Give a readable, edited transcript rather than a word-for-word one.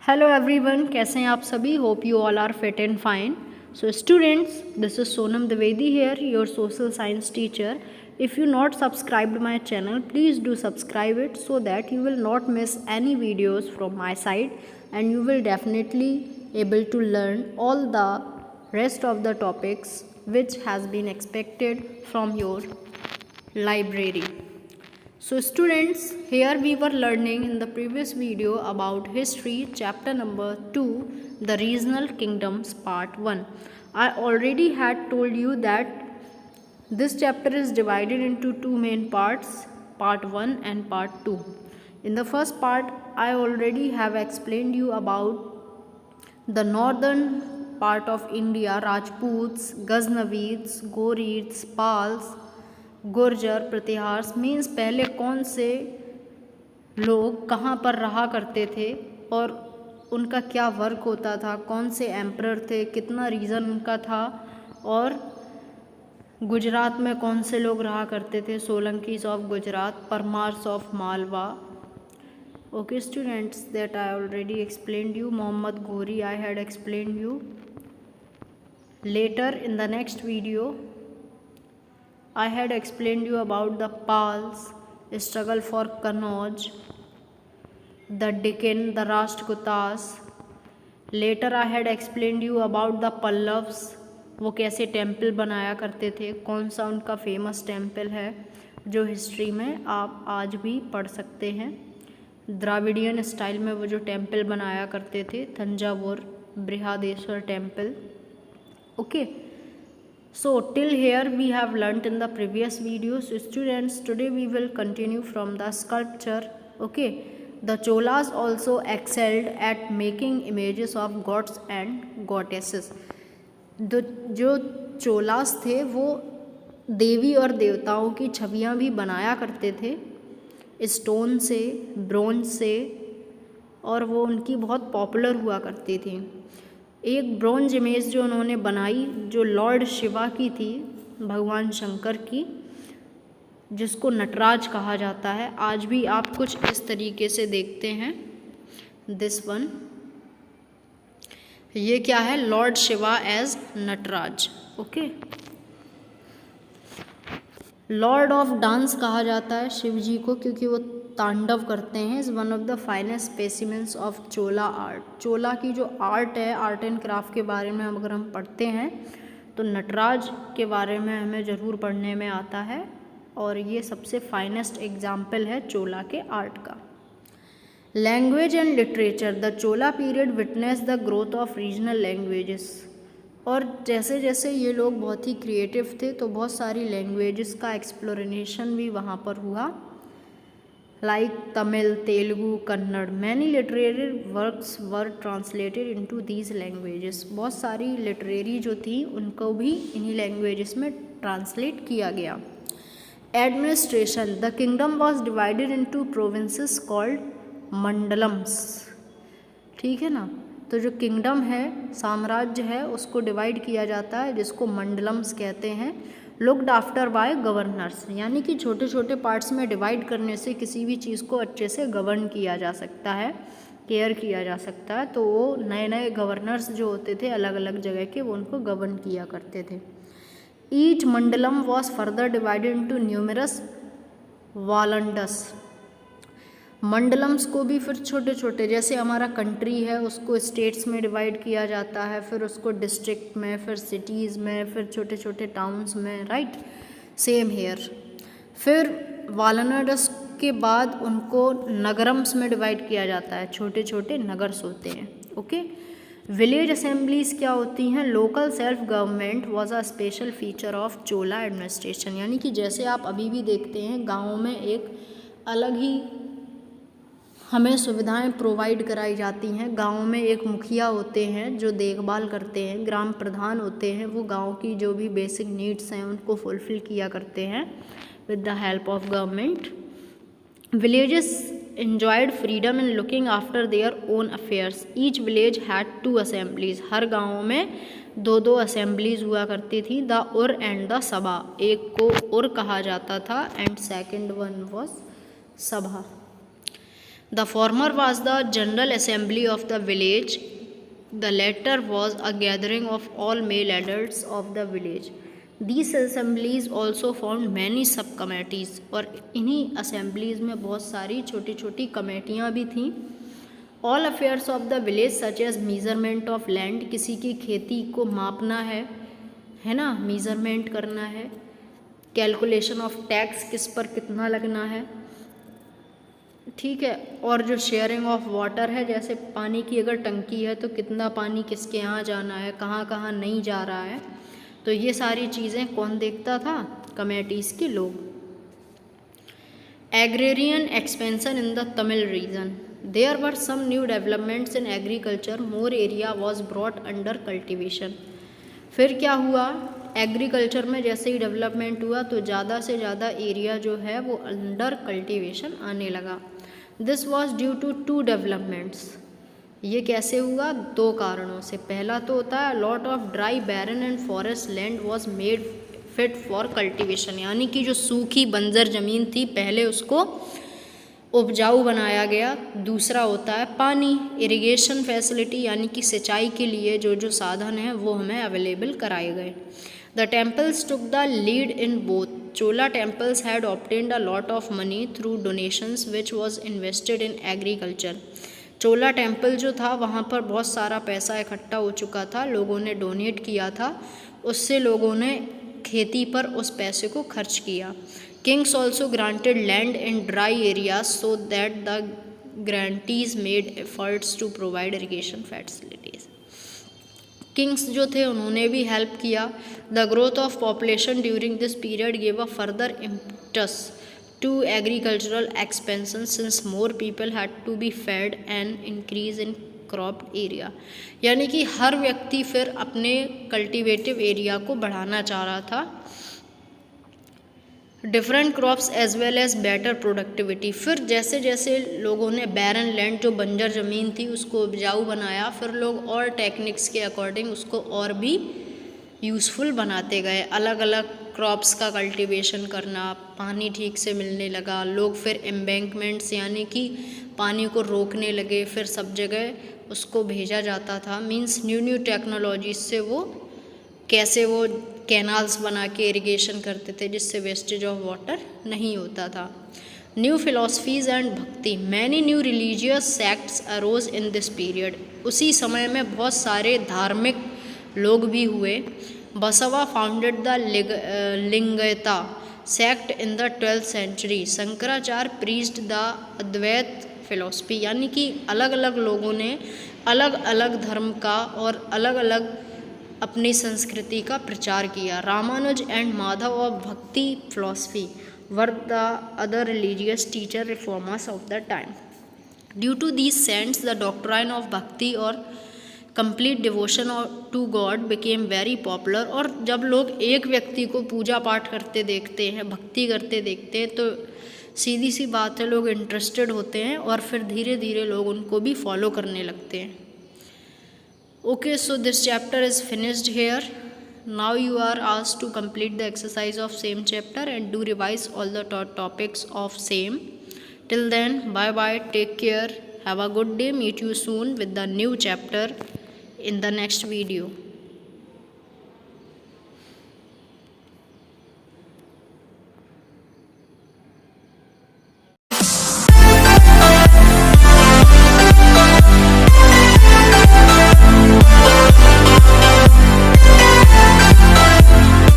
Hello everyone, कैसे हैं आप सभी। Hope you all are fit and fine. So students, this is Sonam Dwivedi here, your social science teacher. If you not subscribed my channel, please do subscribe it so that you will not miss any videos from my side, and you will definitely able to learn all the rest of the topics which has been expected from your library. So students, here we were learning in the previous video about history chapter number 2, the regional kingdoms part 1. I already had told you that this chapter is divided into two main parts, part 1 and part 2. In the first part, I already have explained you about the northern part of India, Rajputs, Ghaznavids, Ghurids, Pals, Gurjara, Pratiharas means पहले कौन से लोग कहाँ पर रहा करते थे और उनका क्या वर्क होता था, कौन से एम्परर थे, कितना रीजन उनका था, और गुजरात में कौन से लोग रहा करते थे, Solankis of Gujarat, Paramaras of Malwa. Okay students, that I already explained you. Mohammad Ghori I had explained you. Later in the next video I had explained you about the Pals, struggle for Kannauj, the Deccan, the Rashtrakutas. Later I had explained you about the Pallavs, वो कैसे temple बनाया करते थे, कौन सा उनका famous temple है जो हिस्ट्री में आप आज भी पढ़ सकते हैं. द्राविडियन स्टाइल में वो जो टेम्पल बनाया करते थे, Thanjavur Brihadeeswara temple. Okay. So till here we have learnt in the previous videos. Students, today we will continue from the sculpture. Okay, the Cholas also excelled at making images of gods and goddesses. जो चोलास थे वो देवी और देवताओं की छवियां भी बनाया करते थे स्टोन से, ब्रोंज से, और वो उनकी बहुत पॉपुलर हुआ करती थी. एक ब्रोंज इमेज जो उन्होंने बनाई जो लॉर्ड शिवा की थी, भगवान शंकर की, जिसको नटराज कहा जाता है, आज भी आप कुछ इस तरीके से देखते हैं. दिस वन, ये क्या है, lord Shiva as Nataraja. Okay. Lord of dance कहा जाता है शिव जी को क्योंकि वो तांडव करते हैं. Is one of the finest specimens of Chola art. Chola की जो आर्ट है, आर्ट एंड क्राफ्ट के बारे में अगर हम पढ़ते हैं तो नटराज के बारे में हमें ज़रूर पढ़ने में आता है, और ये सबसे फाइनेस्ट एग्जाम्पल है चोला के आर्ट का. Language and literature. The Chola period witness the growth of regional languages. और जैसे जैसे ये लोग बहुत ही क्रिएटिव थे तो बहुत सारी लैंग्वेजेस का एक्सप्लोरेशन भी वहाँ पर हुआ, like Tamil, Telugu, Kannada. Many literary works were translated into these languages. बहुत सारी लिटरेरी जो थी उनको भी इन्हीं लैंग्वेजेस में ट्रांसलेट किया गया. Administration. The kingdom was divided into provinces called mandalams. ठीक है ना. तो जो किंगडम है, साम्राज्य है, उसको डिवाइड किया जाता है जिसको मंडलम्स कहते हैं. लुक्ड आफ्टर बाय गवर्नर्स, यानी कि छोटे छोटे पार्ट्स में डिवाइड करने से किसी भी चीज़ को अच्छे से गवर्न किया जा सकता है, केयर किया जा सकता है. तो वो नए नए गवर्नर्स जो होते थे अलग अलग जगह के, वो उनको गवर्न किया करते थे. Each mandalam was further divided into numerous valanadus. Mandalams को भी फिर छोटे छोटे, जैसे हमारा कंट्री है उसको स्टेट्स में डिवाइड किया जाता है, फिर उसको डिस्ट्रिक्ट में, फिर सिटीज़ में, फिर छोटे छोटे टाउन्स में. Right, same here. फिर वालनाडस के बाद उनको नगरम्स में डिवाइड किया जाता है, छोटे छोटे नगर्स होते हैं. ओके. विलेज असेंबलीज क्या होती हैं, local self government was a special feature of Chola administration. यानी कि जैसे आप अभी भी देखते हैं गाँव में एक अलग ही हमें सुविधाएं प्रोवाइड कराई जाती हैं. गांव में एक मुखिया होते हैं जो देखभाल करते हैं, ग्राम प्रधान होते हैं, वो गांव की जो भी बेसिक नीड्स हैं उनको फुलफ़िल किया करते हैं with the help of government. Villages enjoyed freedom in looking after their own affairs. Each village had 2 assemblies. हर गाँव में 2 असेंबलीज हुआ करती थी. द उर एंड द सभा. एक को उर कहा जाता था एंड सेकेंड वन वॉज सभा. The former was the General Assembly of the village. The latter was a gathering of all male adults of the village. These assemblies also found many सब committees, और इन्हीं assemblies में बहुत सारी छोटी छोटी कमेटियाँ भी थीं. All affairs of the village such as measurement of land, किसी की खेती को मापना है ना, measurement करना है. कैलकुलेशन ऑफ टैक्स, किस पर कितना लगना है, ठीक है. और जो शेयरिंग ऑफ वाटर है, जैसे पानी की अगर टंकी है तो कितना पानी किसके यहाँ जाना है, कहाँ कहाँ नहीं जा रहा है, तो ये सारी चीज़ें कौन देखता था, कमेटीज़ के लोग. Agrarian expansion in the Tamil region. There were some new developments in agriculture. More area was brought under cultivation. फिर क्या हुआ, एग्रीकल्चर में जैसे ही डेवलपमेंट हुआ तो ज़्यादा से ज़्यादा एरिया जो है वो अंडर कल्टीवेशन आने लगा. This was due to 2 developments. ये कैसे हुआ, 2 कारणों से. पहला तो होता है lot of dry barren and forest land was made fit for cultivation, यानी कि जो सूखी बंजर ज़मीन थी पहले उसको उपजाऊ बनाया गया. दूसरा होता है पानी, इरिगेशन फैसिलिटी, यानी कि सिंचाई के लिए जो जो साधन हैं वो हमें अवेलेबल कराए गए. The temples took the lead in both. Chola temples had obtained a lot of money through donations which was invested in agriculture. Chola temple जो था वहाँ पर बहुत सारा पैसा इकट्ठा हो चुका था, लोगों ने डोनेट किया था, उससे लोगों ने खेती पर उस पैसे को खर्च किया. Kings also granted land in dry areas so that the grantees made efforts to provide irrigation facilities. Kings जो थे उन्होंने भी हेल्प किया. The growth of population during this period gave a further impetus to agricultural expansion since more people had to be fed and increase in crop area. यानी कि हर व्यक्ति फिर अपने कल्टीवेटिव एरिया को बढ़ाना चाह रहा था. Different crops as well as better productivity. फिर जैसे जैसे लोगों ने बैरन लैंड जो बंजर ज़मीन थी उसको उपजाऊ बनाया, फिर लोग और टेक्निक्स के अकॉर्डिंग उसको और भी यूज़फुल बनाते गए. अलग अलग क्रॉप्स का कल्टीवेशन करना, पानी ठीक से मिलने लगा, लोग फिर एम्बैंकमेंट्स यानी कि पानी को रोकने लगे, फिर सब जगह उसको भेजा जाता था. मीन्स न्यू न्यू टेक्नोलॉजी से वो कैसे वो कैनाल्स बना के इरिगेशन करते थे जिससे वेस्टेज ऑफ वाटर नहीं होता था. New philosophies and bhakti. Many new religious sects arose in this period. उसी समय में बहुत सारे धार्मिक लोग भी हुए. Basava founded the Lingayata sect in the 12th century. Shankaracharya preached the Advaita philosophy. यानी कि अलग अलग लोगों ने अलग अलग धर्म का और अलग अलग अपनी संस्कृति का प्रचार किया. Ramanuja and Madhava of bhakti philosophy were the other religious teacher reformers of the time. Due to these saints the doctrine of bhakti और complete devotion to God became very popular. और जब लोग एक व्यक्ति को पूजा पाठ करते देखते हैं, भक्ति करते देखते हैं, तो सीधी सी बात है लोग इंटरेस्टेड होते हैं और फिर धीरे धीरे लोग उनको भी फॉलो करने लगते हैं. Okay, so this chapter is finished here. Now you are asked to complete the exercise of same chapter and do revise all the topics of same. Till then, bye bye, take care, have a good day, meet you soon with the new chapter in the next video.